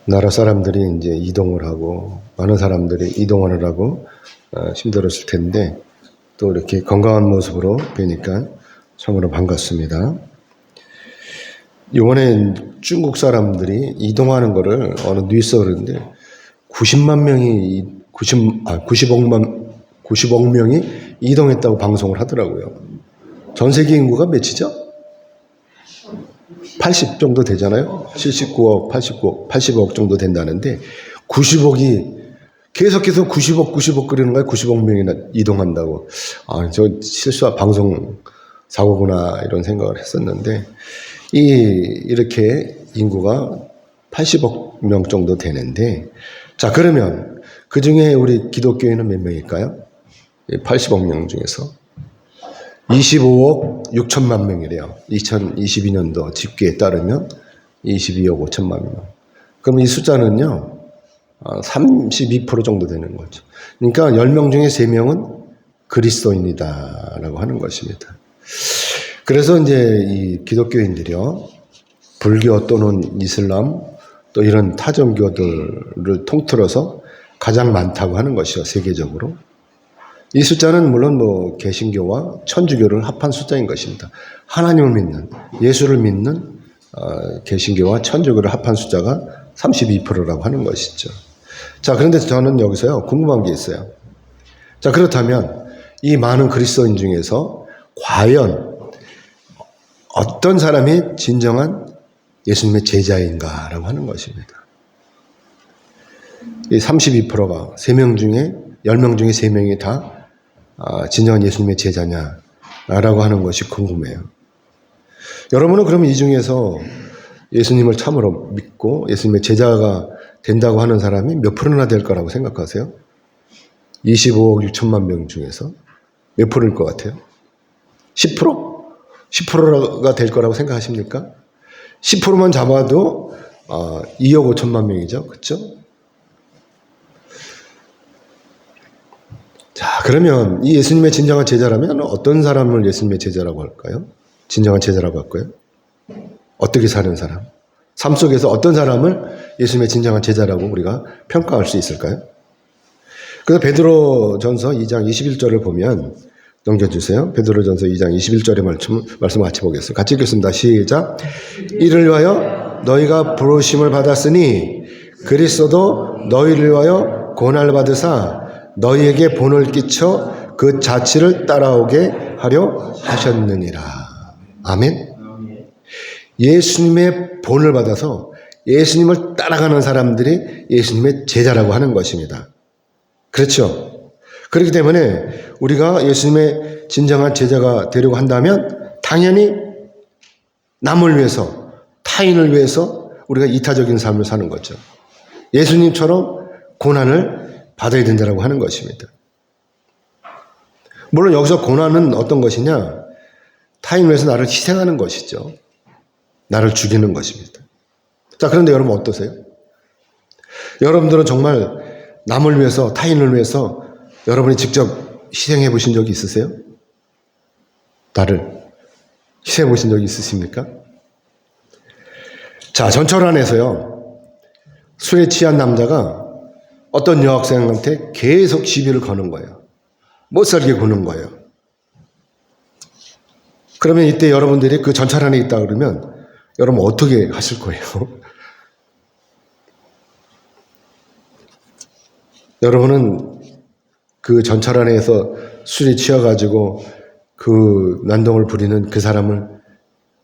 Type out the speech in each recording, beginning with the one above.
나라 사람들이 이제 이동을 하고 많은 사람들이 이동을 하고 힘들었을 텐데 또 이렇게 건강한 모습으로 뵈니까 참으로 반갑습니다. 이번에 중국 사람들이 이동하는 거를 어느 뉴스에 그러는데 90만 명이 90억 명이 이동했다고 방송을 하더라고요. 전 세계 인구가 몇이죠? 80 정도 되잖아요. 79억, 80억 정도 된다는데 90억이 계속해서 90억 그러는 거예요. 90억 명이나 이동한다고. 저 실수한 방송 사고구나 이런 생각을 했었는데 이렇게 인구가 80억 명 정도 되는데 자 그러면 그 중에 우리 기독교인은 몇 명일까요? 80억 명 중에서 25억 6천만 명이래요. 2022년도 집계에 따르면 22억 5천만 명. 그럼 이 숫자는요, 32% 정도 되는 거죠. 그러니까 10명 중에 3명은 그리스도인이다라고 하는 것입니다. 그래서 이제 이 기독교인들이요, 불교 또는 이슬람 또 이런 타종교들을 통틀어서 가장 많다고 하는 것이요, 세계적으로. 이 숫자는 물론 개신교와 천주교를 합한 숫자인 것입니다. 하나님을 믿는, 예수를 믿는 개신교와 천주교를 합한 숫자가 32%라고 하는 것이죠. 자, 그런데 저는 여기서요, 궁금한 게 있어요. 자, 그렇다면 이 많은 그리스도인 중에서 과연 어떤 사람이 진정한 예수님의 제자인가라고 하는 것입니다. 이 32%가 3명 중에 10명 중에 3명이 다 진정한 예수님의 제자냐라고 하는 것이 궁금해요. 여러분은 그러면 이 중에서 예수님을 참으로 믿고 예수님의 제자가 된다고 하는 사람이 몇 프로나 될 거라고 생각하세요? 25억 6천만 명 중에서 몇 프로일 것 같아요? 10%? 10%가 될 거라고 생각하십니까? 10%만 잡아도 2억 5천만 명이죠. 그렇죠? 자, 그러면 이 예수님의 진정한 제자라면 어떤 사람을 예수님의 제자라고 할까요? 진정한 제자라고 할까요? 어떻게 사는 사람? 삶 속에서 어떤 사람을 예수님의 진정한 제자라고 우리가 평가할 수 있을까요? 그래서 베드로전서 2장 21절을 보면 넘겨주세요. 베드로전서 2장 21절의 말씀 같이 보겠습니다. 같이 읽겠습니다. 시작. 이를 위하여 너희가 부르심을 받았으니 그리스도도 너희를 위하여 고난을 받으사 너희에게 본을 끼쳐 그 자취를 따라오게 하려 하셨느니라. 아멘. 예수님의 본을 받아서 예수님을 따라가는 사람들이 예수님의 제자라고 하는 것입니다. 그렇죠? 그렇기 때문에 우리가 예수님의 진정한 제자가 되려고 한다면 당연히 남을 위해서, 타인을 위해서 우리가 이타적인 삶을 사는 거죠. 예수님처럼 고난을 받아야 된다고 하는 것입니다. 물론 여기서 고난은 어떤 것이냐? 타인을 위해서 나를 희생하는 것이죠. 나를 죽이는 것입니다. 자, 그런데 여러분 어떠세요? 여러분들은 정말 남을 위해서, 타인을 위해서 여러분이 직접 희생해 보신 적이 있으세요? 나를 희생해 보신 적이 있으십니까? 자, 전철 안에서요, 술에 취한 남자가 어떤 여학생한테 계속 시비를 거는 거예요. 못 살게 구는 거예요. 그러면 이때 여러분들이 그 전철 안에 있다 그러면 여러분 어떻게 하실 거예요? 여러분은 그 전철 안에서 술이 취해가지고 그 난동을 부리는 그 사람을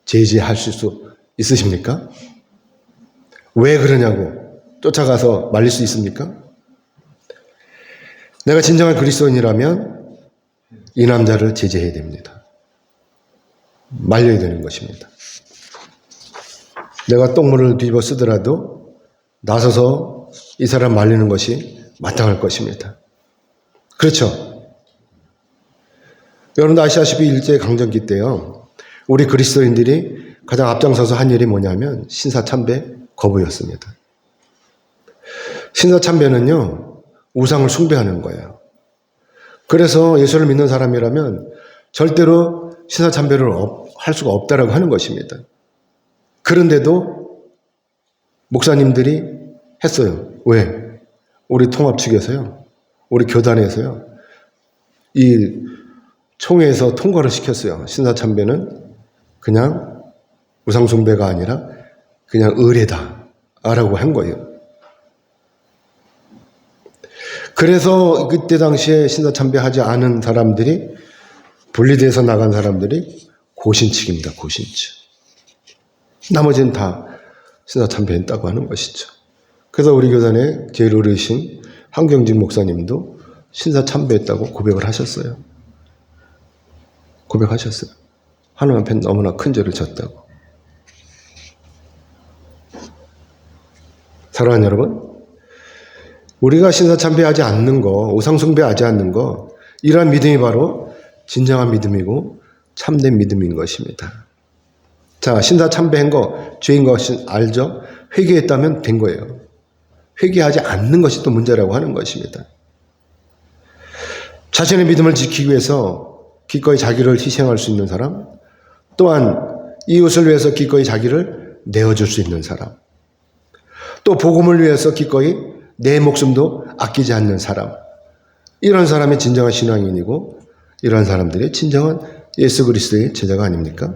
제지하실 수 있으십니까? 왜 그러냐고 쫓아가서 말릴 수 있습니까? 내가 진정한 그리스도인이라면 이 남자를 제재해야 됩니다. 말려야 되는 것입니다. 내가 똥물을 뒤집어 쓰더라도 나서서 이 사람 말리는 것이 마땅할 것입니다. 그렇죠? 여러분도 아시다시피 일제강점기 때요, 우리 그리스도인들이 가장 앞장서서 한 일이 뭐냐면 신사참배 거부였습니다. 신사참배는요, 우상을 숭배하는 거예요. 그래서 예수를 믿는 사람이라면 절대로 신사참배를 할 수가 없다라고 하는 것입니다. 그런데도 목사님들이 했어요. 왜? 우리 통합 측에서요. 우리 교단에서요. 이 총회에서 통과를 시켰어요. 신사참배는 그냥 우상숭배가 아니라 그냥 의례다 라고 한 거예요. 그래서 그때 당시에 신사참배하지 않은 사람들이, 분리돼서 나간 사람들이 고신측입니다. 고신측. 나머지는 다 신사참배했다고 하는 것이죠. 그래서 우리 교단의 제일 어르신 한경직 목사님도 신사참배했다고 고백을 하셨어요. 고백하셨어요. 하나님 앞에 너무나 큰 죄를 졌다고. 사랑하는 여러분, 우리가 신사참배하지 않는 거, 우상숭배하지 않는 거, 이러한 믿음이 바로 진정한 믿음이고 참된 믿음인 것입니다. 자, 신사참배한 거 죄인 것은 알죠? 회개했다면 된 거예요. 회개하지 않는 것이 또 문제라고 하는 것입니다. 자신의 믿음을 지키기 위해서 기꺼이 자기를 희생할 수 있는 사람, 또한 이웃을 위해서 기꺼이 자기를 내어줄 수 있는 사람, 또 복음을 위해서 기꺼이 내 목숨도 아끼지 않는 사람, 이런 사람이 진정한 신앙인이고 이런 사람들이 진정한 예수 그리스도의 제자가 아닙니까?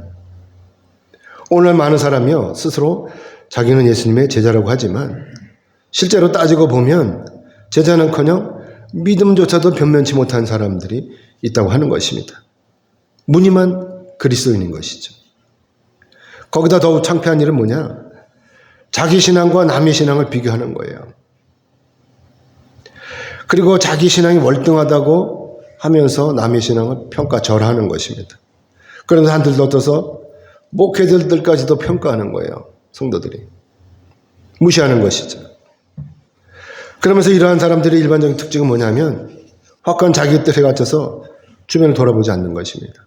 오늘 많은 사람이요 스스로 자기는 예수님의 제자라고 하지만 실제로 따지고 보면 제자는커녕 믿음조차도 변면치 못한 사람들이 있다고 하는 것입니다. 무늬만 그리스도인인 것이죠. 거기다 더욱 창피한 일은 뭐냐? 자기 신앙과 남의 신앙을 비교하는 거예요. 그리고 자기 신앙이 월등하다고 하면서 남의 신앙을 평가절하하는 것입니다. 그래서 한들 더 목회자들까지도 평가하는 거예요. 성도들이. 무시하는 것이죠. 그러면서 이러한 사람들의 일반적인 특징은 뭐냐면 확고한 자기 뜻에 갇혀서 주변을 돌아보지 않는 것입니다.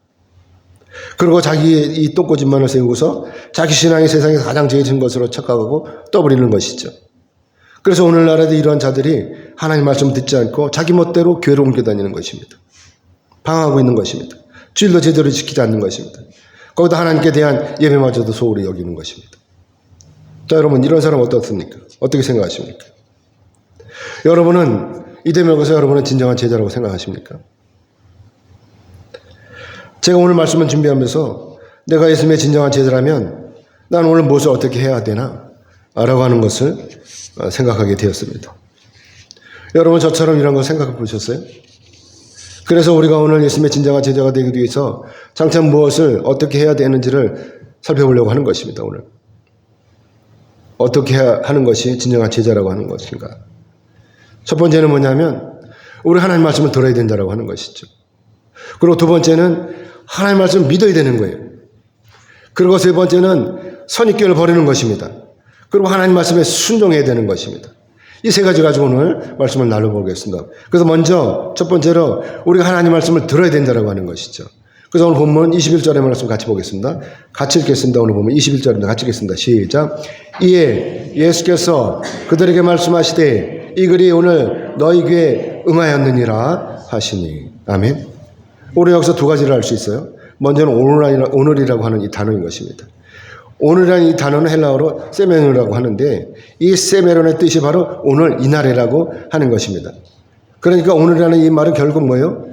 그리고 자기의 이 똥꼬집만을 세우고서 자기 신앙이 세상에서 가장 제일 큰 것으로 착각하고 떠버리는 것이죠. 그래서 오늘날에도 이러한 자들이 하나님 말씀 듣지 않고 자기 멋대로 교회로 옮겨 다니는 것입니다. 방황하고 있는 것입니다. 주일도 제대로 지키지 않는 것입니다. 거기다 하나님께 대한 예배마저도 소홀히 여기는 것입니다. 자, 여러분, 이런 사람 어떻습니까? 어떻게 생각하십니까? 여러분은 이 대목에서 여러분은 진정한 제자라고 생각하십니까? 제가 오늘 말씀을 준비하면서 내가 예수님의 진정한 제자라면 난 오늘 무엇을 어떻게 해야 되나? 라고 하는 것을 생각하게 되었습니다. 여러분, 저처럼 이런 거 생각해 보셨어요? 그래서 우리가 오늘 예수님의 진정한 제자가 되기 위해서 장차 무엇을 어떻게 해야 되는지를 살펴보려고 하는 것입니다. 오늘 어떻게 해야 하는 것이 진정한 제자라고 하는 것인가? 첫 번째는 뭐냐면 우리 하나님 말씀을 들어야 된다라고 하는 것이죠. 그리고 두 번째는 하나님 말씀을 믿어야 되는 거예요. 그리고 세 번째는 선입견을 버리는 것입니다. 그리고 하나님 말씀에 순종해야 되는 것입니다. 이 세 가지 가지고 오늘 말씀을 나눠보겠습니다. 그래서 먼저 첫 번째로 우리가 하나님 말씀을 들어야 된다라고 하는 것이죠. 그래서 오늘 본문 21절의 말씀 같이 보겠습니다. 같이 읽겠습니다. 오늘 보면 21절입니다. 같이 읽겠습니다. 시작. 이에 예수께서 그들에게 말씀하시되 이 글이 오늘 너희 귀에 응하였느니라 하시니. 아멘. 우리 여기서 두 가지를 알 수 있어요. 먼저는 오늘이라고 하는 이 단어인 것입니다. 오늘이라는 이 단어는 헬라어로 세메론이라고 하는데 이 세메론의 뜻이 바로 오늘, 이날이라고 하는 것입니다. 그러니까 오늘이라는 이 말은 결국 뭐예요?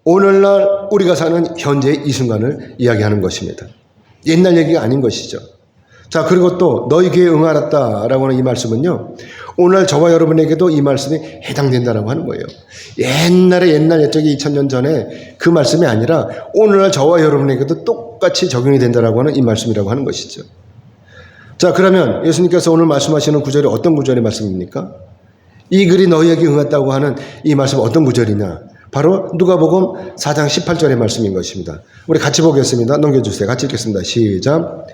오늘날 우리가 사는 현재의 이 순간을 이야기하는 것입니다. 옛날 얘기가 아닌 것이죠. 자, 그리고 또 너희 귀에 응하였다라고 하는 이 말씀은요, 오늘 저와 여러분에게도 이 말씀이 해당된다라고 하는 거예요. 옛날 옛적에 2000년 전에 그 말씀이 아니라 오늘날 저와 여러분에게도 똑같이 적용이 된다라고 하는 이 말씀이라고 하는 것이죠. 자, 그러면 예수님께서 오늘 말씀하시는 구절이 어떤 구절의 말씀입니까? 이 글이 너희에게 응했다고 하는 이 말씀은 어떤 구절이냐? 바로 누가복음 4장 18절의 말씀인 것입니다. 우리 같이 보겠습니다. 넘겨주세요. 같이 읽겠습니다. 시작.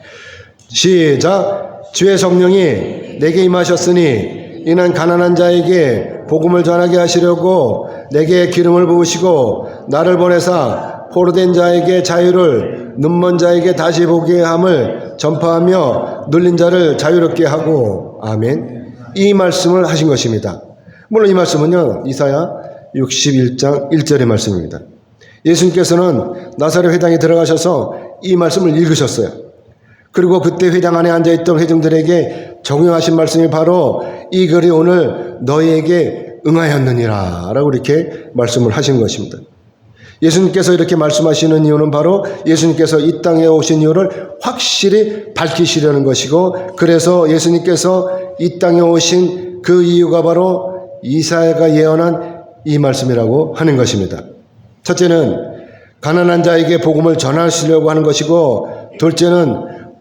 주의 성령이 내게 임하셨으니 이는 가난한 자에게 복음을 전하게 하시려고 내게 기름을 부으시고 나를 보내사 포로된 자에게 자유를, 눈먼 자에게 다시 보게 함을 전파하며 눌린 자를 자유롭게 하고. 아멘. 이 말씀을 하신 것입니다. 물론 이 말씀은요, 이사야 61장 1절의 말씀입니다. 예수님께서는 나사렛 회당에 들어가셔서 이 말씀을 읽으셨어요. 그리고 그때 회당 안에 앉아있던 회중들에게 적용하신 말씀이 바로 이 글이 오늘 너희에게 응하였느니라 라고 이렇게 말씀을 하신 것입니다. 예수님께서 이렇게 말씀하시는 이유는 바로 예수님께서 이 땅에 오신 이유를 확실히 밝히시려는 것이고, 그래서 예수님께서 이 땅에 오신 그 이유가 바로 이사야가 예언한 이 말씀이라고 하는 것입니다. 첫째는 가난한 자에게 복음을 전하시려고 하는 것이고, 둘째는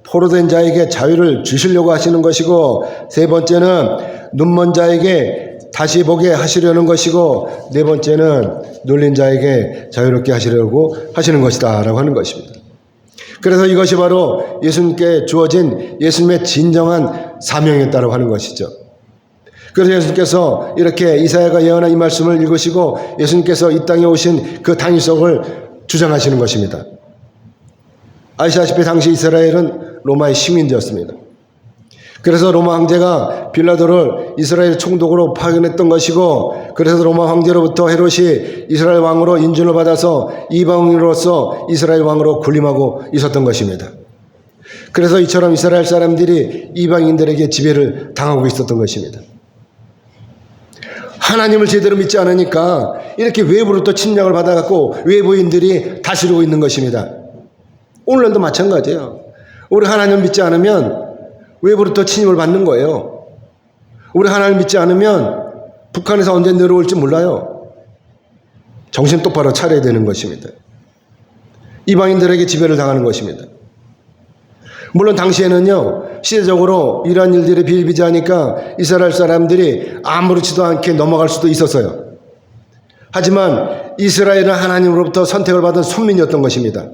포로된 자에게 자유를 주시려고 하시는 것이고, 세 번째는 눈먼 자에게 다시 보게 하시려는 것이고, 네 번째는 눌린 자에게 자유롭게 하시려고 하시는 것이다 라고 하는 것입니다. 그래서 이것이 바로 예수님께 주어진 예수님의 진정한 사명이었다고 하는 것이죠. 그래서 예수님께서 이렇게 이사야가 예언한 이 말씀을 읽으시고 예수님께서 이 땅에 오신 그 당위성을 주장하시는 것입니다. 아시다시피 당시 이스라엘은 로마의 식민지였습니다. 그래서 로마 황제가 빌라도를 이스라엘 총독으로 파견했던 것이고, 그래서 로마 황제로부터 헤롯이 이스라엘 왕으로 인준을 받아서 이방인으로서 이스라엘 왕으로 군림하고 있었던 것입니다. 그래서 이처럼 이스라엘 사람들이 이방인들에게 지배를 당하고 있었던 것입니다. 하나님을 제대로 믿지 않으니까 이렇게 외부로부터 침략을 받아갖고 외부인들이 다스리고 있는 것입니다. 오늘날도 마찬가지예요. 우리 하나님을 믿지 않으면 외부로부터 침입을 받는 거예요. 우리 하나님을 믿지 않으면 북한에서 언제 내려올지 몰라요. 정신 똑바로 차려야 되는 것입니다. 이방인들에게 지배를 당하는 것입니다. 물론 당시에는요, 시대적으로 이러한 일들이 비일비재하니까 이스라엘 사람들이 아무렇지도 않게 넘어갈 수도 있었어요. 하지만 이스라엘은 하나님으로부터 선택을 받은 손민이었던 것입니다.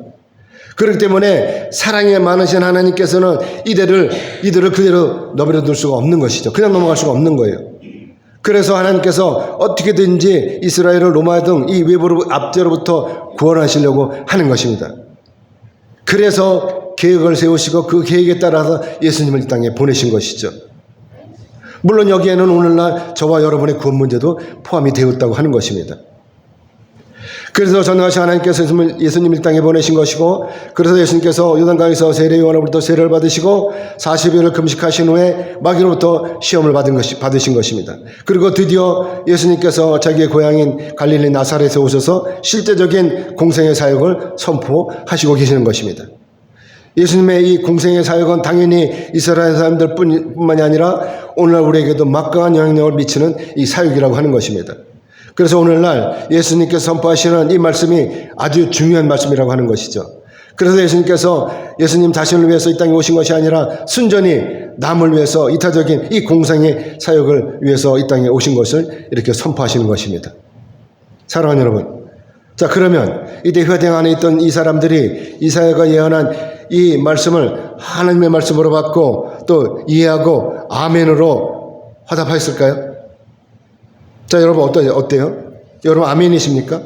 그렇기 때문에 사랑이 많으신 하나님께서는 이들을 그대로 내버려둘 수가 없는 것이죠. 그냥 넘어갈 수가 없는 거예요. 그래서 하나님께서 어떻게든지 이스라엘을 로마 등 이 외부 압제로부터 구원하시려고 하는 것입니다. 그래서 계획을 세우시고 그 계획에 따라서 예수님을 이 땅에 보내신 것이죠. 물론 여기에는 오늘날 저와 여러분의 구원 문제도 포함이 되었다고 하는 것입니다. 그래서 전능하신 하나님께서 예수님을 이 땅에 보내신 것이고, 그래서 예수님께서 요단강에서 세례 요한으로부터 세례를 받으시고 40일을 금식하신 후에 마귀로부터 시험을 받으신 것입니다. 그리고 드디어 예수님께서 자기의 고향인 갈릴리 나사렛에 오셔서 실제적인 공생의 사역을 선포하시고 계시는 것입니다. 예수님의 이 공생의 사역은 당연히 이스라엘 사람들 뿐만이 아니라 오늘날 우리에게도 막강한 영향력을 미치는 이 사역이라고 하는 것입니다. 그래서 오늘날 예수님께서 선포하시는 이 말씀이 아주 중요한 말씀이라고 하는 것이죠. 그래서 예수님 자신을 위해서 이 땅에 오신 것이 아니라 순전히 남을 위해서 이타적인 이 공생의 사역을 위해서 이 땅에 오신 것을 이렇게 선포하시는 것입니다. 사랑하는 여러분, 자, 그러면 이때 회당 안에 있던 이 사람들이 이사야가 예언한 이 말씀을 하나님의 말씀으로 받고 또 이해하고 아멘으로 화답하였을까요? 자, 여러분 어때요? 여러분 아멘이십니까?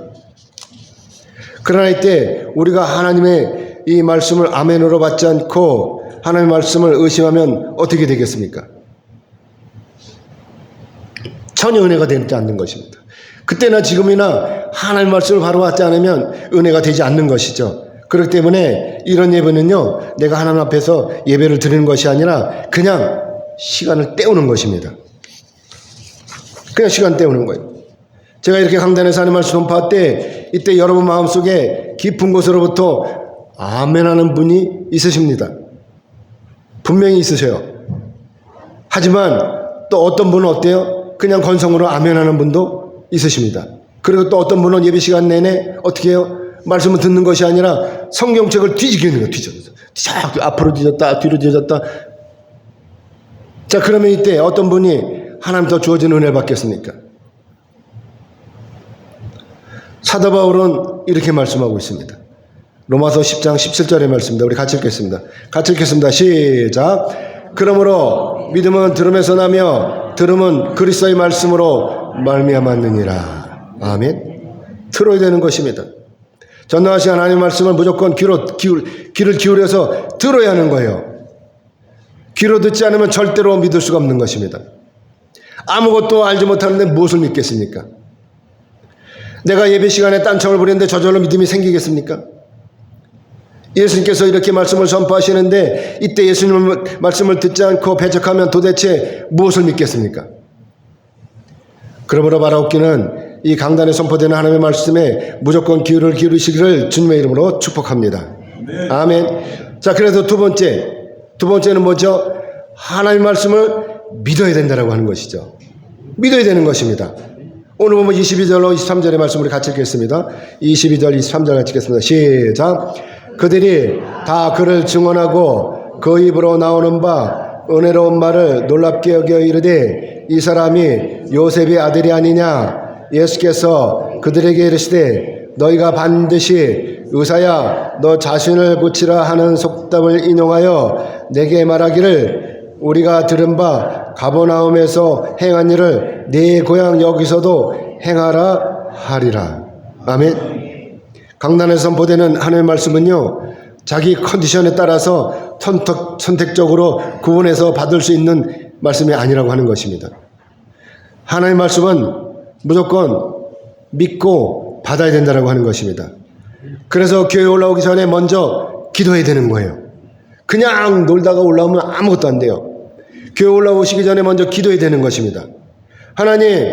그러나 이때 우리가 하나님의 이 말씀을 아멘으로 받지 않고 하나님의 말씀을 의심하면 어떻게 되겠습니까? 전혀 은혜가 되지 않는 것입니다. 그때나 지금이나 하나님의 말씀을 바로 받지 않으면 은혜가 되지 않는 것이죠. 그렇기 때문에 이런 예배는요, 내가 하나님 앞에서 예배를 드리는 것이 아니라 그냥 시간을 때우는 것입니다. 그냥 시간 때우는 거예요. 제가 이렇게 강단에서 하는 말씀 선포할 때 이때 여러분 마음속에 깊은 곳으로부터 아멘하는 분이 있으십니다. 분명히 있으셔요. 하지만 또 어떤 분은 어때요? 그냥 건성으로 아멘하는 분도 있으십니다. 그리고 또 어떤 분은 예배 시간 내내 어떻게 해요? 말씀을 듣는 것이 아니라 성경책을 뒤지기는 거예요. 뒤졌다. 앞으로 뒤졌다. 뒤로 뒤졌다. 자, 그러면 이때 어떤 분이 하나님 더 주어진 은혜를 받겠습니까? 사도 바울은 이렇게 말씀하고 있습니다. 로마서 10장 17절의 말씀입니다. 우리 같이 읽겠습니다. 같이 읽겠습니다. 시작. 그러므로 믿음은 들음에서 나며 들음은 그리스도의 말씀으로 말미암았느니라. 아멘. 들어야 되는 것입니다. 전능하신 하나님의 말씀을 무조건 귀를 기울여서 들어야 하는 거예요. 귀로 듣지 않으면 절대로 믿을 수가 없는 것입니다. 아무것도 알지 못하는데 무엇을 믿겠습니까? 내가 예배 시간에 딴청을 부리는데 저절로 믿음이 생기겠습니까? 예수님께서 이렇게 말씀을 선포하시는데 이때 예수님 말씀을 듣지 않고 배척하면 도대체 무엇을 믿겠습니까? 그러므로 바라옵기는 이 강단에 선포되는 하나님의 말씀에 무조건 귀를 기울이시기를 주님의 이름으로 축복합니다. 아멘. 자, 그래서 두 번째는 뭐죠? 하나님의 말씀을 믿어야 된다라고 하는 것이죠. 믿어야 되는 것입니다. 오늘 보면 22절로 23절의 말씀 우리 같이 읽겠습니다. 22절, 23절 같이 읽겠습니다. 시작. 그들이 다 그를 증언하고 그 입으로 나오는 바 은혜로운 말을 놀랍게 여겨 이르되 이 사람이 요셉의 아들이 아니냐. 예수께서 그들에게 이르시되 너희가 반드시 의사야 너 자신을 고치라 하는 속담을 인용하여 내게 말하기를 우리가 들은 바 가버나움에서 행한 일을 네 고향 여기서도 행하라 하리라. 아멘. 강단에서 선포되는 하나님의 말씀은요, 자기 컨디션에 따라서 선택적으로 구원해서 받을 수 있는 말씀이 아니라고 하는 것입니다. 하나님의 말씀은 무조건 믿고 받아야 된다고 하는 것입니다. 그래서 교회 올라오기 전에 먼저 기도해야 되는 거예요. 그냥 놀다가 올라오면 아무것도 안 돼요. 교회 올라오시기 전에 먼저 기도해야 되는 것입니다. 하나님,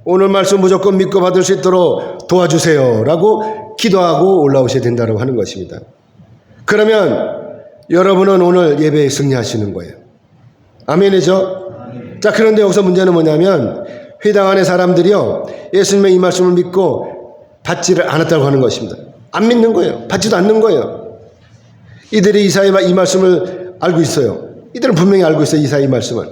오늘 말씀 무조건 믿고 받을 수 있도록 도와주세요 라고 기도하고 올라오셔야 된다고 하는 것입니다. 그러면 여러분은 오늘 예배에 승리하시는 거예요. 아멘이죠? 자, 그런데 여기서 문제는 뭐냐면 회당 안에 사람들이요, 예수님의 이 말씀을 믿고 받지를 않았다고 하는 것입니다. 안 믿는 거예요. 받지도 않는 거예요. 이들이 이사의 이 말씀을 알고 있어요. 이들은 분명히 알고 있어요. 이사의 이 말씀을.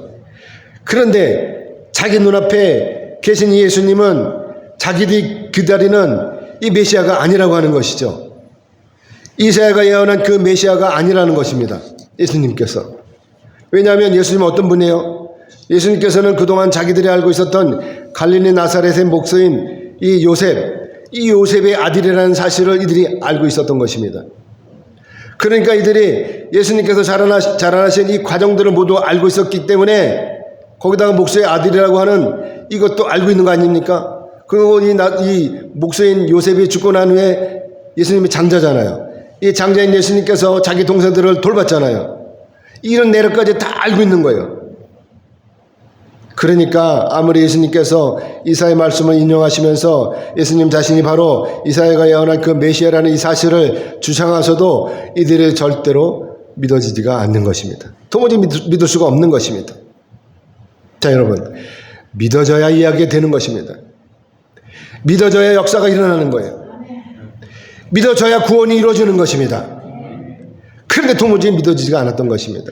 그런데 자기 눈앞에 계신 이 예수님은 자기들이 기다리는 이 메시아가 아니라고 하는 것이죠. 이사야가 예언한 그 메시아가 아니라는 것입니다. 예수님께서. 왜냐하면 예수님은 어떤 분이에요? 예수님께서는 그동안 자기들이 알고 있었던 갈릴리 나사렛의 목소인 이 요셉의 아들이라는 사실을 이들이 알고 있었던 것입니다. 그러니까 이들이 예수님께서 자라나신 이 과정들을 모두 알고 있었기 때문에 거기다가 목소의 아들이라고 하는 이것도 알고 있는 거 아닙니까? 그리고 이 목소인 요셉이 죽고 난 후에 예수님이 장자잖아요. 이 장자인 예수님께서 자기 동생들을 돌봤잖아요. 이런 내력까지 다 알고 있는 거예요. 그러니까 아무리 예수님께서 이사야의 말씀을 인용하시면서 예수님 자신이 바로 이사야가 예언한 그 메시아라는 이 사실을 주장하셔도 이들이 절대로 믿어지지가 않는 것입니다. 도무지 믿을 수가 없는 것입니다. 자, 여러분, 믿어져야 이야기가 되는 것입니다. 믿어져야 역사가 일어나는 거예요. 믿어져야 구원이 이루어지는 것입니다. 그런데 도무지 믿어지지가 않았던 것입니다.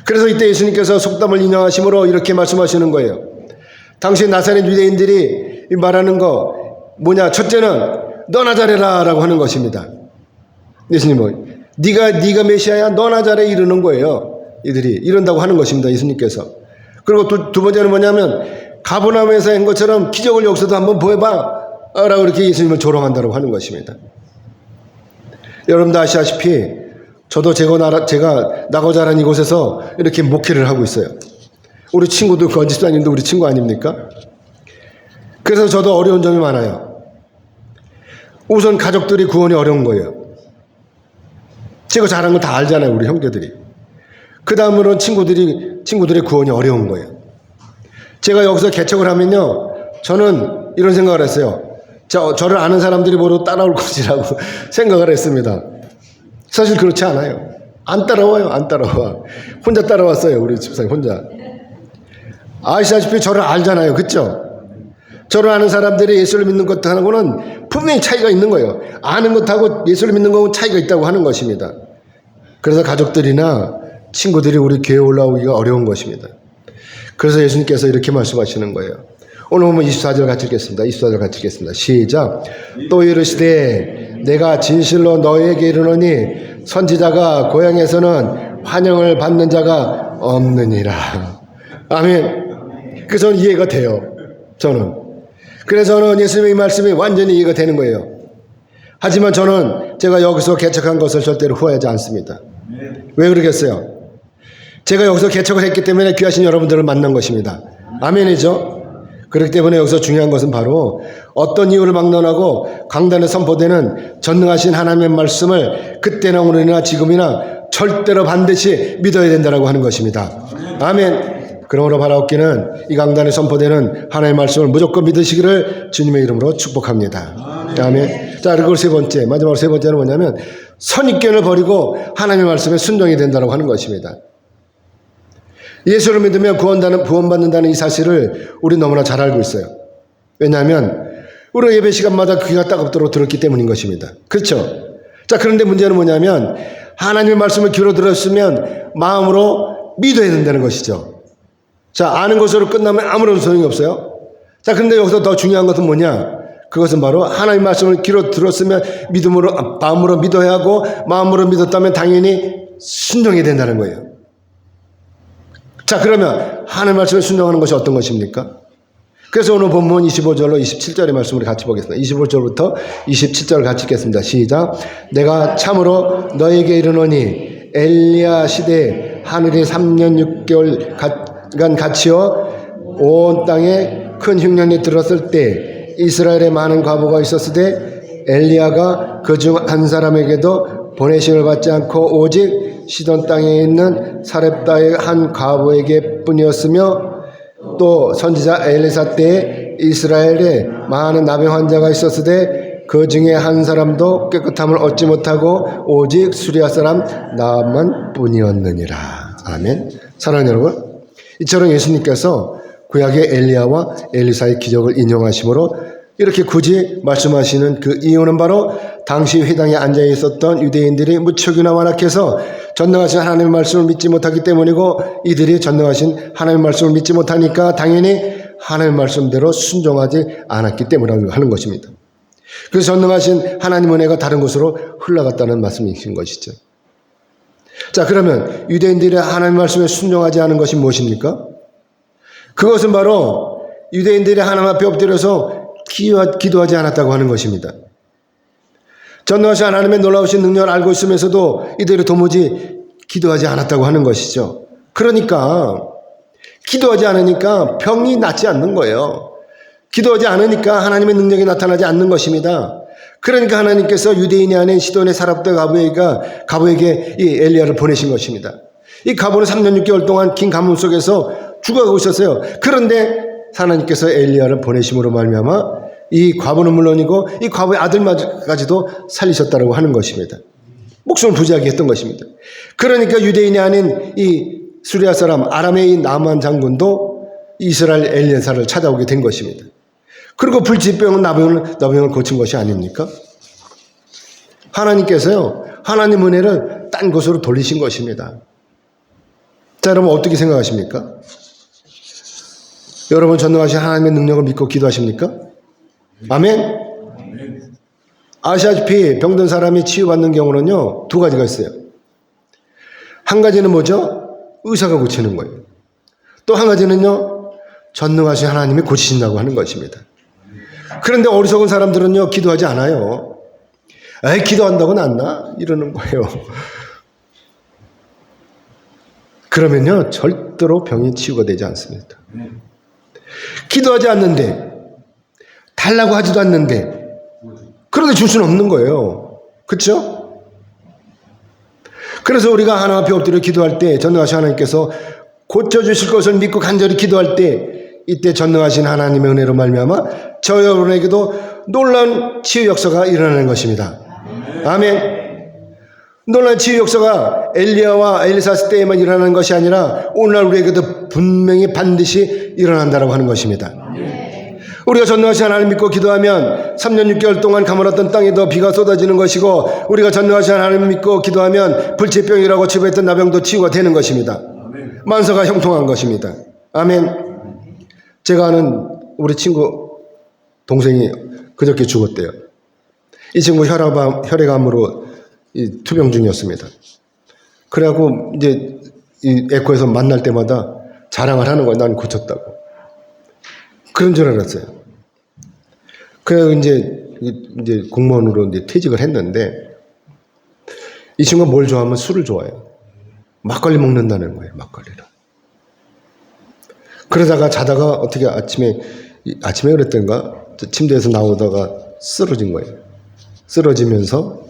그래서 이때 예수님께서 속담을 인용하심으로 이렇게 말씀하시는 거예요. 당시 나사렛 유대인들이 말하는 거 뭐냐? 첫째는 너나 잘해라 라고 하는 것입니다. 예수님은 네가 메시아야, 너나 잘해 이러는 거예요. 이들이 이런다고 하는 것입니다. 예수님께서. 그리고 두 번째는 뭐냐면 가버나움에서 한 것처럼 기적을 여기서도 한번 보여봐 라고 이렇게 예수님을 조롱한다고 하는 것입니다. 여러분도 아시다시피 저도 제가 나고 자란 이곳에서 이렇게 목회를 하고 있어요. 우리 친구도 건집사님도 우리 친구 아닙니까? 그래서 저도 어려운 점이 많아요. 우선 가족들이 구원이 어려운 거예요. 제가 잘한 거 다 알잖아요, 우리 형제들이. 그 다음으로는 친구들의 구원이 어려운 거예요. 제가 여기서 개척을 하면요, 저는 이런 생각을 했어요. 저를 아는 사람들이 모두 따라올 것이라고 생각을 했습니다. 사실 그렇지 않아요. 안 따라와요. 안 따라와. 혼자 따라왔어요. 우리 집사님 혼자. 아시다시피 저를 알잖아요. 그렇죠? 저를 아는 사람들이 예수를 믿는 것하고는 분명히 차이가 있는 거예요. 아는 것하고 예수를 믿는 것하고 차이가 있다고 하는 것입니다. 그래서 가족들이나 친구들이 우리 교회에 올라오기가 어려운 것입니다. 그래서 예수님께서 이렇게 말씀하시는 거예요. 오늘 보면 24절 같이 읽겠습니다. 24절 같이 읽겠습니다. 시작. 또 이르시되 내가 진실로 너희에게 이르노니 선지자가 고향에서는 환영을 받는 자가 없느니라. 아멘. 그래서 저는 이해가 돼요. 그래서 저는 예수님의 이 말씀이 완전히 이해가 되는 거예요. 하지만 저는 제가 여기서 개척한 것을 절대로 후회하지 않습니다. 왜 그러겠어요? 제가 여기서 개척을 했기 때문에 귀하신 여러분들을 만난 것입니다. 아멘이죠? 그렇기 때문에 여기서 중요한 것은 바로 어떤 이유를 막론하고 강단에 선포되는 전능하신 하나님의 말씀을 그때나 오늘이나 지금이나 절대로 반드시 믿어야 된다고 하는 것입니다. 아멘. 그러므로 바라옵기는 이 강단에 선포되는 하나님의 말씀을 무조건 믿으시기를 주님의 이름으로 축복합니다. 아멘. 자, 그리고 세 번째, 마지막으로 세 번째는 뭐냐면 선입견을 버리고 하나님의 말씀에 순종이 된다고 하는 것입니다. 예수를 믿으면 구원받는다는 이 사실을 우리 너무나 잘 알고 있어요. 왜냐하면 우리 예배 시간마다 귀가 따갑도록 들었기 때문인 것입니다. 그렇죠? 자, 그런데 문제는 뭐냐면 하나님의 말씀을 귀로 들었으면 마음으로 믿어야 된다는 것이죠. 자, 아는 것으로 끝나면 아무런 소용이 없어요. 자, 그런데 여기서 더 중요한 것은 뭐냐? 그것은 바로 하나님의 말씀을 귀로 들었으면 마음으로 믿어야 하고 마음으로 믿었다면 당연히 순종해야 된다는 거예요. 자, 그러면 하나님의 말씀에 순종하는 것이 어떤 것입니까? 그래서 오늘 본문 25절로 27절의 말씀을 같이 보겠습니다. 25절부터 27절을 같이 읽겠습니다. 시작. 내가 참으로 너에게 이르노니 엘리야 시대에 하늘이 3년 6개월간 갇히어 온 땅에 큰 흉년이 들었을 때 이스라엘에 많은 과부가 있었으되 엘리야가 그중 한 사람에게도 보내심을 받지 않고 오직 시돈 땅에 있는 사렙다의 한 과부에게 뿐이었으며 또 선지자 엘리사 때에 이스라엘에 많은 나병 환자가 있었으되 그 중에 한 사람도 깨끗함을 얻지 못하고 오직 수리아 사람 나만 뿐이었느니라. 아멘. 사랑하는 여러분, 이처럼 예수님께서 구약의 엘리야와 엘리사의 기적을 인용하심으로 이렇게 굳이 말씀하시는 그 이유는 바로 당시 회당에 앉아 있었던 유대인들이 무척이나 완악해서 전능하신 하나님의 말씀을 믿지 못하기 때문이고 이들이 전능하신 하나님의 말씀을 믿지 못하니까 당연히 하나님의 말씀대로 순종하지 않았기 때문이라고 하는 것입니다. 그래서 전능하신 하나님의 은혜가 다른 곳으로 흘러갔다는 말씀이신 것이죠. 자, 그러면 유대인들이 하나님의 말씀에 순종하지 않은 것이 무엇입니까? 그것은 바로 유대인들이 하나님 앞에 엎드려서 기도하지 않았다고 하는 것입니다. 전능하신 하나님의 놀라우신 능력을 알고 있으면서도 이들이 도무지 기도하지 않았다고 하는 것이죠. 그러니까 기도하지 않으니까 병이 낫지 않는 거예요. 기도하지 않으니까 하나님의 능력이 나타나지 않는 것입니다. 그러니까 하나님께서 유대인이 아닌 시돈의 사렙다 과부에게 이 엘리야를 보내신 것입니다. 이 과부는 3년 6개월 동안 긴 가뭄 속에서 죽어가고 있었어요. 그런데 하나님께서 엘리야를 보내심으로 말미암아 이 과부는 물론이고 이 과부의 아들까지도 살리셨다고 하는 것입니다. 목숨을 부지하게 했던 것입니다. 그러니까 유대인이 아닌 이 수리아 사람 아람의 이 나만 장군도 이스라엘 엘리사를 찾아오게 된 것입니다. 그리고 불치병은 나병을 고친 것이 아닙니까? 하나님께서요, 하나님 은혜를 딴 곳으로 돌리신 것입니다. 자, 여러분 어떻게 생각하십니까? 여러분 전능하신 하나님의 능력을 믿고 기도하십니까? 아멘? 아시다시피 병든 사람이 치유받는 경우는요, 두 가지가 있어요. 한 가지는 뭐죠? 의사가 고치는 거예요. 또 한 가지는요, 전능하신 하나님이 고치신다고 하는 것입니다. 그런데 어리석은 사람들은요, 기도하지 않아요. 에이, 기도한다고 낫나? 이러는 거예요. 그러면요, 절대로 병이 치유가 되지 않습니다. 기도하지 않는데, 달라고 하지도 않는데, 그런데 줄 수는 없는 거예요. 그렇죠? 그래서 우리가 하나님 앞에 엎드려 기도할 때 전능하신 하나님께서 고쳐주실 것을 믿고 간절히 기도할 때 이때 전능하신 하나님의 은혜로 말미암아 저 여러분에게도 놀라운 치유 역사가 일어나는 것입니다. 아멘. 놀라운 치유 역사가 엘리야와 엘리사 때에만 일어나는 것이 아니라 오늘날 우리에게도 분명히 반드시 일어난다고 하는 것입니다. 우리가 전능하신 하나님 믿고 기도하면 3년 6개월 동안 가물었던 땅에도 비가 쏟아지는 것이고 우리가 전능하신 하나님 믿고 기도하면 불치병이라고 치부했던 나병도 치유가 되는 것입니다. 만사가 형통한 것입니다. 아멘. 제가 아는 우리 친구 동생이 그저께 죽었대요. 이 친구 혈액암으로 투병 중이었습니다. 그래갖고 이제 이 에코에서 만날 때마다 자랑을 하는 거예요. 난 고쳤다고. 그런 줄 알았어요. 그래서 이제 공무원으로 이제 퇴직을 했는데 이 친구가 뭘 좋아하면 술을 좋아해요. 막걸리 먹는다는 거예요. 막걸리를. 그러다가 자다가 어떻게 아침에 아침에 그랬던가 침대에서 나오다가 쓰러진 거예요. 쓰러지면서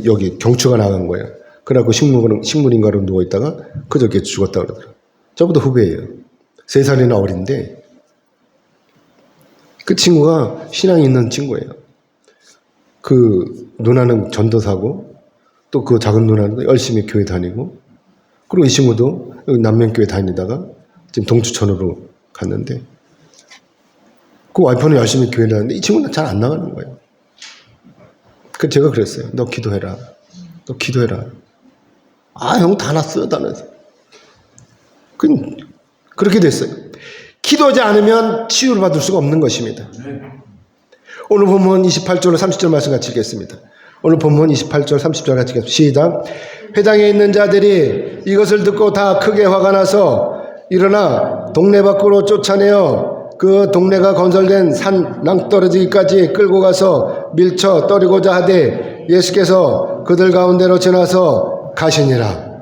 여기 경추가 나간 거예요. 그래갖고 식물인가로 누워있다가 그저께 죽었다 그러더라고요. 저보다 후배예요. 3살이나 어린데 그 친구가 신앙이 있는 친구예요. 그 누나는 전도사고 또 그 작은 누나는 열심히 교회 다니고 그리고 이 친구도 남면교회 다니다가 지금 동주천으로 갔는데 그 와이프는 열심히 교회 다니는데 이 친구는 잘 안 나가는 거예요. 그 제가 그랬어요. 너 기도해라. 너 기도해라. 아, 형 다 났어요. 다 났어요. 그렇게 됐어요. 기도하지 않으면 치유를 받을 수가 없는 것입니다. 오늘 본문 28절 30절 말씀 같이 읽겠습니다. 오늘 본문 28절 30절 같이 읽겠습니다. 시작. 회당에 있는 자들이 이것을 듣고 다 크게 화가 나서 일어나 동네 밖으로 쫓아내어 그 동네가 건설된 산 낭떠러지기까지 끌고 가서 밀쳐 떨이고자 하되 예수께서 그들 가운데로 지나서 가시니라.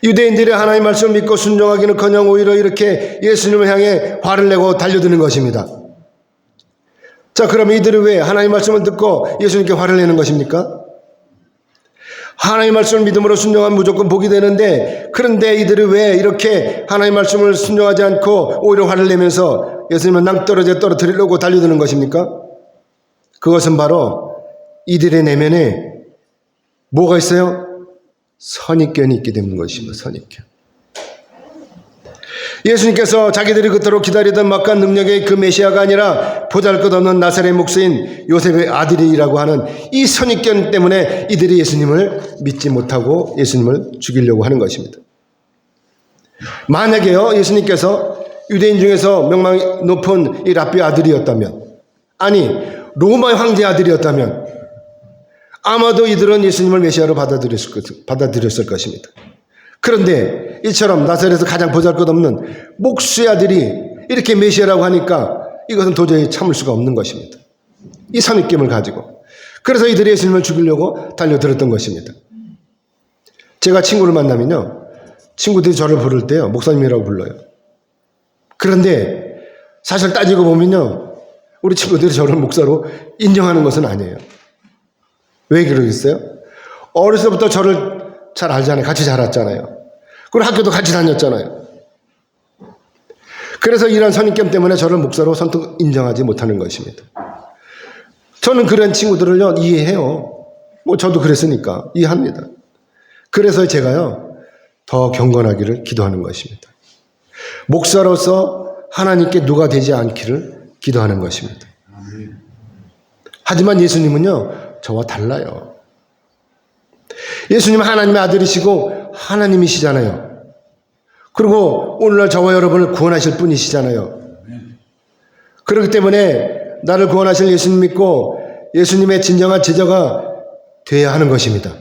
유대인들이 하나님 말씀을 믿고 순종하기는커녕 오히려 이렇게 예수님을 향해 화를 내고 달려드는 것입니다. 자, 그럼 이들은 왜 하나님 말씀을 듣고 예수님께 화를 내는 것입니까? 하나님 말씀을 믿음으로 순종하면 무조건 복이 되는데, 그런데 이들이 왜 이렇게 하나님 말씀을 순종하지 않고 오히려 화를 내면서 예수님을 낭떠러지에 떨어뜨리려고 달려드는 것입니까? 그것은 바로 이들의 내면에 뭐가 있어요? 선입견이 있게 되는 것입니다. 선입견. 예수님께서 자기들이 그토록 기다리던 막간 능력의 그 메시아가 아니라 보잘것없는 나사렛 목수인 요셉의 아들이라고 하는 이 선입견 때문에 이들이 예수님을 믿지 못하고 예수님을 죽이려고 하는 것입니다. 만약에요, 예수님께서 유대인 중에서 명망이 높은 이 랍비의 아들이었다면, 아니 로마의 황제의 아들이었다면 아마도 이들은 예수님을 메시아로 받아들였을 것입니다. 그런데 이처럼 나사렛에서 가장 보잘것없는 목수의 아들이 이렇게 메시아라고 하니까 이것은 도저히 참을 수가 없는 것입니다. 이 선입견을 가지고. 그래서 이들이 예수님을 죽이려고 달려들었던 것입니다. 제가 친구를 만나면요, 친구들이 저를 부를 때요, 목사님이라고 불러요. 그런데 사실 따지고 보면요, 우리 친구들이 저를 목사로 인정하는 것은 아니에요. 왜 그러겠어요? 어렸을 때부터 저를 잘 알잖아요. 같이 자랐잖아요. 그리고 학교도 같이 다녔잖아요. 그래서 이런 선입견 때문에 저를 목사로 선뜻 인정하지 못하는 것입니다. 저는 그런 친구들을요, 이해해요. 저도 그랬으니까 이해합니다. 그래서 제가요, 더 경건하기를 기도하는 것입니다. 목사로서 하나님께 누가 되지 않기를 기도하는 것입니다. 하지만 예수님은요, 저와 달라요. 예수님은 하나님의 아들이시고 하나님이시잖아요. 그리고 오늘날 저와 여러분을 구원하실 분이시잖아요. 그렇기 때문에 나를 구원하실 예수님 믿고 예수님의 진정한 제자가 되어야 하는 것입니다.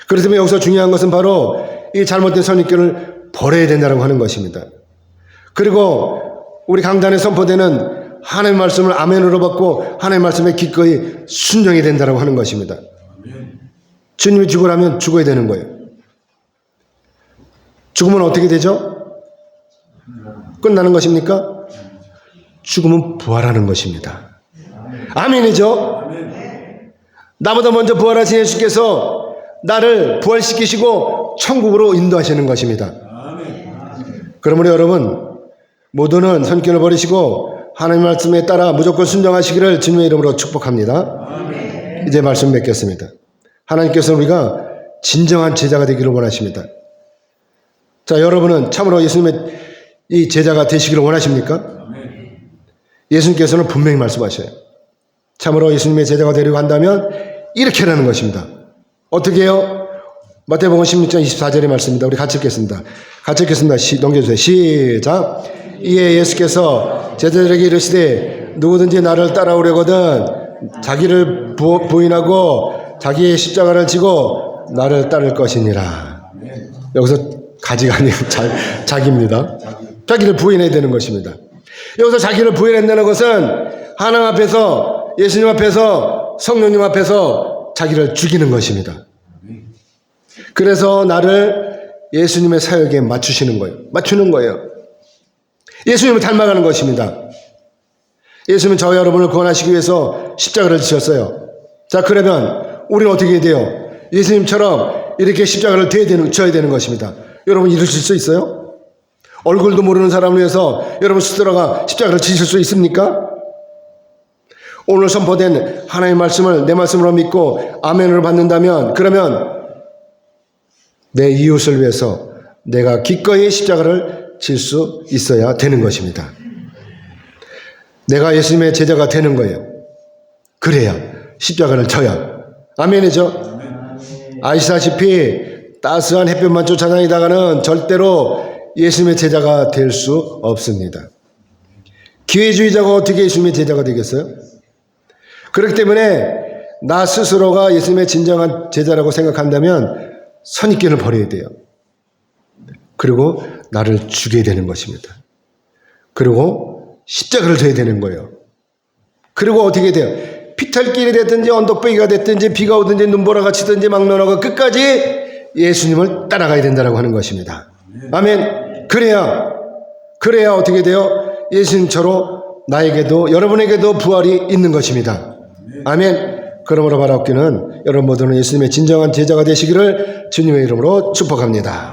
그렇기 때문에 여기서 중요한 것은 바로 이 잘못된 선입견을 버려야 된다고 하는 것입니다. 그리고 우리 강단에 선포되는 하나님의 말씀을 아멘으로 받고 하나님의 말씀에 기꺼이 순종해야 된다고 하는 것입니다. 주님이 죽으라면 죽어야 되는 거예요. 죽으면 어떻게 되죠? 끝나는 것입니까? 죽으면 부활하는 것입니다. 아멘이죠? 나보다 먼저 부활하신 예수께서 나를 부활시키시고 천국으로 인도하시는 것입니다. 그러므로 여러분 모두는 선입견을 버리시고 하나님 말씀에 따라 무조건 순종하시기를 주님의 이름으로 축복합니다. 이제 말씀 맺겠습니다. 하나님께서는 우리가 진정한 제자가 되기를 원하십니다. 자, 여러분은 참으로 예수님의 이 제자가 되시기를 원하십니까? 예수님께서는 분명히 말씀하셔요. 참으로 예수님의 제자가 되려고 한다면 이렇게 하라는 것입니다. 어떻게 해요? 마태복음 16장 24절의 말씀입니다. 우리 같이 읽겠습니다. 같이 읽겠습니다. 넘겨주세요. 시작. 이에 예수께서 제자들에게 이르시되 누구든지 나를 따라오려거든 자기를 부인하고 자기의 십자가를 지고 나를 따를 것이니라. 여기서 가지가 아니고 자기입니다. 자기를 부인해야 되는 것입니다. 여기서 자기를 부인한다는 것은 하나님 앞에서, 예수님 앞에서, 성령님 앞에서 자기를 죽이는 것입니다. 그래서 나를 예수님의 사역에 맞추시는 거예요. 맞추는 거예요. 예수님을 닮아가는 것입니다. 예수님은 저와 여러분을 구원하시기 위해서 십자가를 지셨어요. 자, 그러면 우리는 어떻게 해야 돼요? 예수님처럼 이렇게 십자가를 져야 되는 것입니다. 여러분 이루실 수 있어요? 얼굴도 모르는 사람을 위해서 여러분 스스로가 십자가를 지실 수 있습니까? 오늘 선포된 하나님의 말씀을 내 말씀으로 믿고 아멘을 받는다면, 그러면 내 이웃을 위해서 내가 기꺼이 십자가를 질 수 있어야 되는 것입니다. 내가 예수님의 제자가 되는 거예요. 그래야 십자가를 져야. 아멘이죠? 아시다시피 따스한 햇볕만 쫓아다니다가는 절대로 예수님의 제자가 될 수 없습니다. 기회주의자가 어떻게 예수님의 제자가 되겠어요? 그렇기 때문에 나 스스로가 예수님의 진정한 제자라고 생각한다면 선입견을 버려야 돼요. 그리고 나를 죽여야 되는 것입니다. 그리고 십자가를 져야 되는 거예요. 그리고 어떻게 돼요? 피탈길이 됐든지 언덕배기가 됐든지 비가 오든지 눈보라가 치든지 막론하고 끝까지 예수님을 따라가야 된다고 하는 것입니다. 아멘. 그래야 어떻게 돼요? 예수님처럼 나에게도 여러분에게도 부활이 있는 것입니다. 아멘. 그러므로 바라옵기는 여러분 모두는 예수님의 진정한 제자가 되시기를 주님의 이름으로 축복합니다.